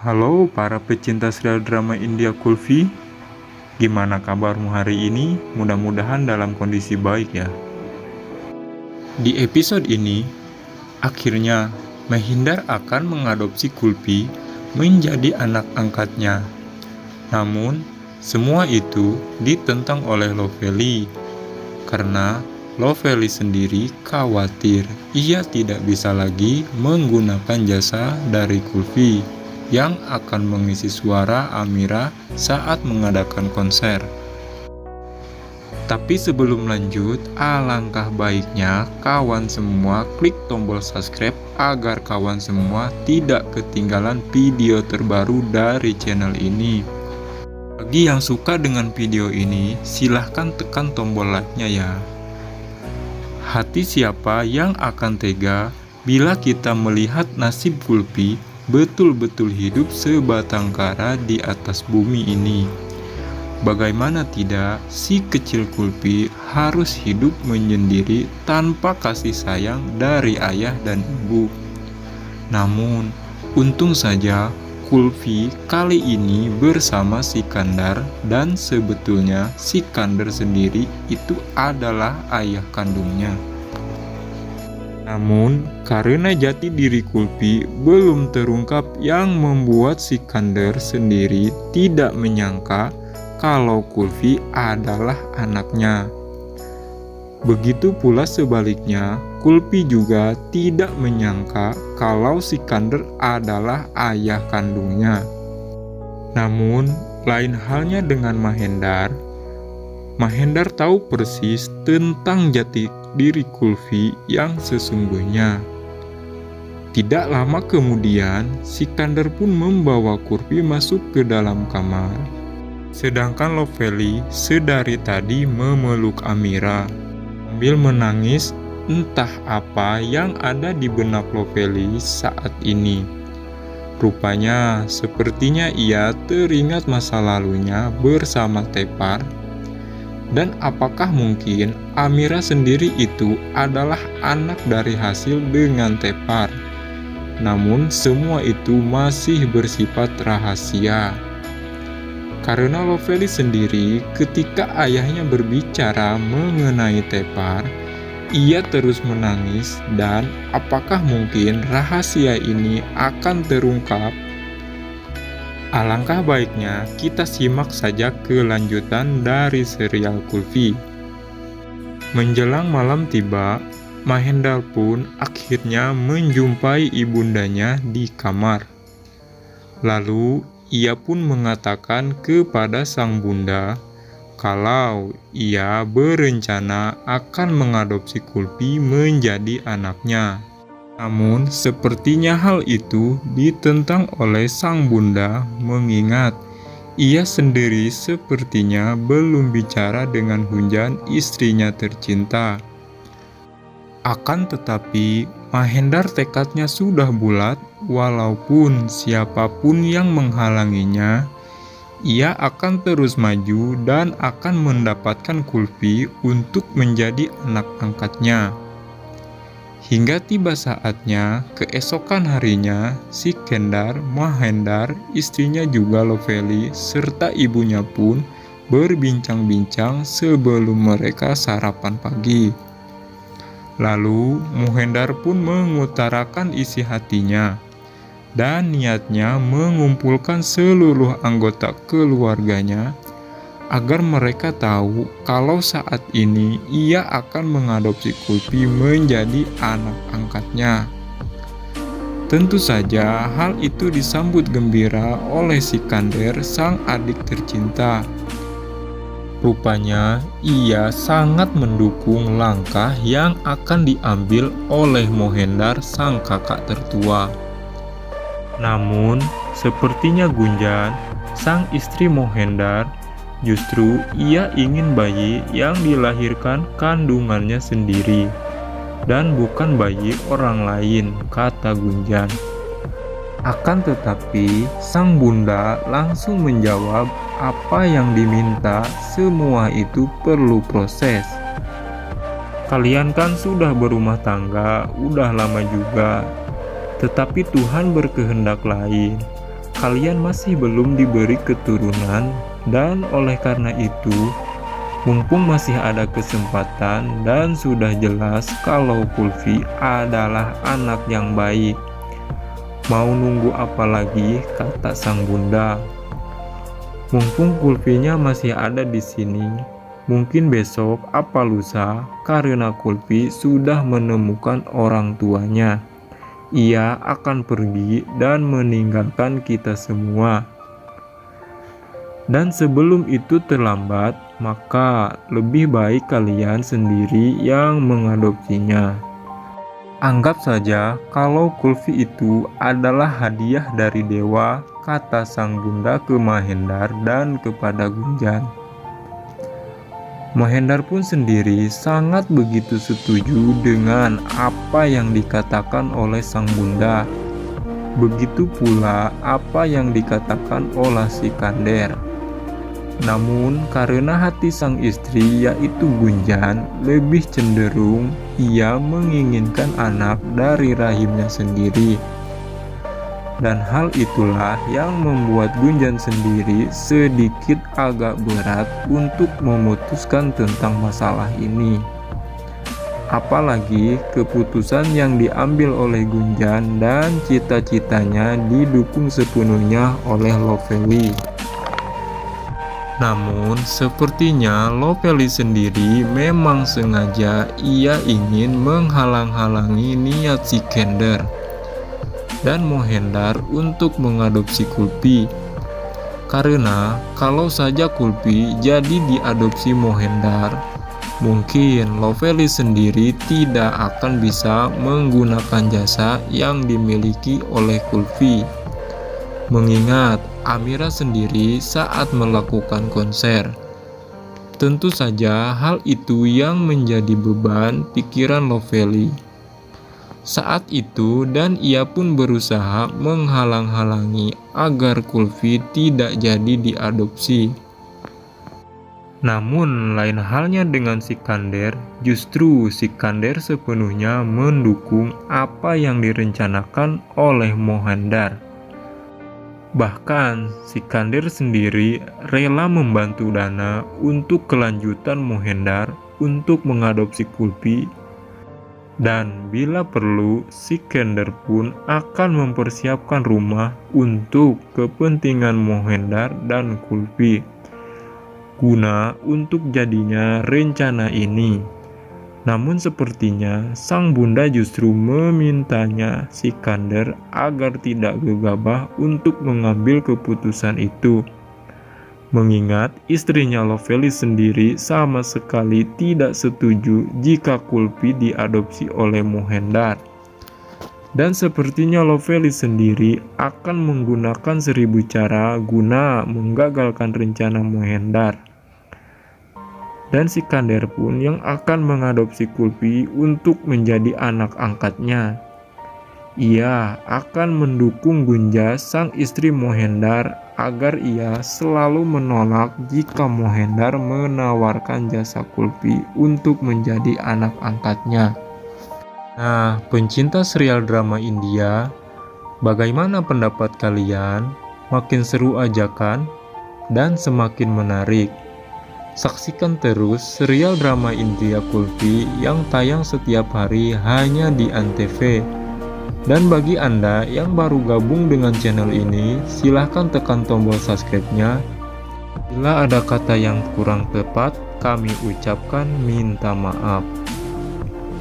Halo para pecinta serial drama India Kulfi, gimana kabarmu hari ini? Mudah-mudahan dalam kondisi baik ya. Di episode ini, akhirnya Mahindar akan mengadopsi Kulfi menjadi anak angkatnya. Namun, semua itu ditentang oleh Lovely, karena Lovely sendiri khawatir ia tidak bisa lagi menggunakan jasa dari Kulfi yang akan mengisi suara Amira saat mengadakan konser. Tapi sebelum lanjut, alangkah baiknya kawan semua klik tombol subscribe agar kawan semua tidak ketinggalan video terbaru dari channel ini. Bagi yang suka dengan video ini, silahkan tekan tombol like-nya ya. Hati siapa yang akan tega bila kita melihat nasib Kulfi betul-betul hidup sebatang kara di atas bumi ini. Bagaimana tidak, si kecil Kulfi harus hidup menyendiri tanpa kasih sayang dari ayah dan ibu. Namun, untung saja Kulfi kali ini bersama Sikandar, dan sebetulnya Sikandar sendiri itu adalah ayah kandungnya. Namun, karena jati diri Kulfi belum terungkap yang membuat Sikandar sendiri tidak menyangka kalau Kulfi adalah anaknya. Begitu pula sebaliknya, Kulfi juga tidak menyangka kalau Sikandar adalah ayah kandungnya. Namun, lain halnya dengan Mahendar. Mahendar tahu persis tentang jati diri Kulfi yang sesungguhnya. Tidak lama kemudian, Sikandar pun membawa Kulfi masuk ke dalam kamar. Sedangkan Lovely sedari tadi memeluk Amira sambil menangis, entah apa yang ada di benak Lovely saat ini. Rupanya sepertinya ia teringat masa lalunya bersama Tepar. Dan apakah mungkin Amira sendiri itu adalah anak dari hasil dengan Tepar? Namun semua itu masih bersifat rahasia. Karena Lovely sendiri ketika ayahnya berbicara mengenai Tepar, ia terus menangis, dan apakah mungkin rahasia ini akan terungkap? Alangkah baiknya kita simak saja kelanjutan dari serial Kulfi. Menjelang malam tiba, Mahendar pun akhirnya menjumpai ibundanya di kamar. Lalu ia pun mengatakan kepada sang bunda kalau ia berencana akan mengadopsi Kulfi menjadi anaknya. Namun sepertinya hal itu ditentang oleh sang bunda, mengingat ia sendiri sepertinya belum bicara dengan Hunjan, istrinya tercinta. Akan tetapi Mahendar tekadnya sudah bulat, walaupun siapapun yang menghalanginya, ia akan terus maju dan akan mendapatkan Kulfi untuk menjadi anak angkatnya. Hingga tiba saatnya, keesokan harinya, Sikandar, Mahendar, istrinya juga Lovely, serta ibunya pun berbincang-bincang sebelum mereka sarapan pagi. Lalu, Mahendar pun mengutarakan isi hatinya dan niatnya mengumpulkan seluruh anggota keluarganya agar mereka tahu kalau saat ini ia akan mengadopsi Kulfi menjadi anak angkatnya. Tentu saja hal itu disambut gembira oleh Sikandar, sang adik tercinta. Rupanya ia sangat mendukung langkah yang akan diambil oleh Mahendar, sang kakak tertua. Namun, sepertinya Gunjan, sang istri Mahendar, justru ia ingin bayi yang dilahirkan kandungannya sendiri, dan bukan bayi orang lain, kata Gunjan. Akan tetapi, sang bunda langsung menjawab apa yang diminta, semua itu perlu proses. Kalian kan sudah berumah tangga, udah lama juga. Tetapi Tuhan berkehendak lain. kalian masih belum diberi keturunan, dan oleh karena itu, mumpung masih ada kesempatan dan sudah jelas kalau Kulfi adalah anak yang baik. Mau nunggu apa lagi, kata sang bunda. Mumpung Kulfinya masih ada di sini, mungkin besok apa lusa, karena Kulfi sudah menemukan orang tuanya. Ia akan pergi dan meninggalkan kita semua. Dan sebelum itu terlambat, maka lebih baik kalian sendiri yang mengadopsinya. Anggap saja kalau Kulfi itu adalah hadiah dari dewa, kata sang bunda ke Mahendar dan kepada Gunjan. Mahendar pun sendiri sangat begitu setuju dengan apa yang dikatakan oleh sang bunda. Begitu pula apa yang dikatakan oleh Sikander. Namun karena hati sang istri yaitu Gunjan lebih cenderung ia menginginkan anak dari rahimnya sendiri. Dan hal itulah yang membuat Gunjan sendiri sedikit agak berat untuk memutuskan tentang masalah ini. Apalagi keputusan yang diambil oleh Gunjan dan cita-citanya didukung sepenuhnya oleh Lovely. Namun sepertinya Lovely sendiri memang sengaja ia ingin menghalang-halangi niat Sikander dan Mahendar untuk mengadopsi Kulfi. Karena kalau saja Kulfi jadi diadopsi Mahendar, mungkin Lovely sendiri tidak akan bisa menggunakan jasa yang dimiliki oleh Kulfi. Mengingat Amira sendiri saat melakukan konser, tentu saja hal itu yang menjadi beban pikiran Lovely saat itu, dan ia pun berusaha menghalang-halangi agar Kulfi tidak jadi diadopsi. Namun lain halnya dengan Sikander, justru Sikander sepenuhnya mendukung apa yang direncanakan oleh Mahendar. Bahkan Sikander sendiri rela membantu dana untuk kelanjutan Mahendar untuk mengadopsi Kulfi. Dan bila perlu, Sikander pun akan mempersiapkan rumah untuk kepentingan Mahendar dan Kulfi, guna untuk jadinya rencana ini. Namun sepertinya sang bunda justru memintanya Sikander agar tidak gegabah untuk mengambil keputusan itu. Mengingat istrinya Lovely sendiri sama sekali tidak setuju jika Kulfi diadopsi oleh Mahendar. Dan sepertinya Lovely sendiri akan menggunakan 1000 cara guna menggagalkan rencana Mahendar. Dan Sikander pun yang akan mengadopsi Kulfi untuk menjadi anak angkatnya. Ia akan mendukung Gunja sang istri Mahendar agar ia selalu menolak jika Mahendar menawarkan jasa Kulfi untuk menjadi anak angkatnya. Nah, pencinta serial drama India, bagaimana pendapat kalian? Makin seru aja kan? Dan semakin menarik. Saksikan terus serial drama India Kulfi yang tayang setiap hari hanya di Antv. Dan bagi Anda yang baru gabung dengan channel ini, silahkan tekan tombol subscribe-nya. Bila ada kata yang kurang tepat, kami ucapkan minta maaf.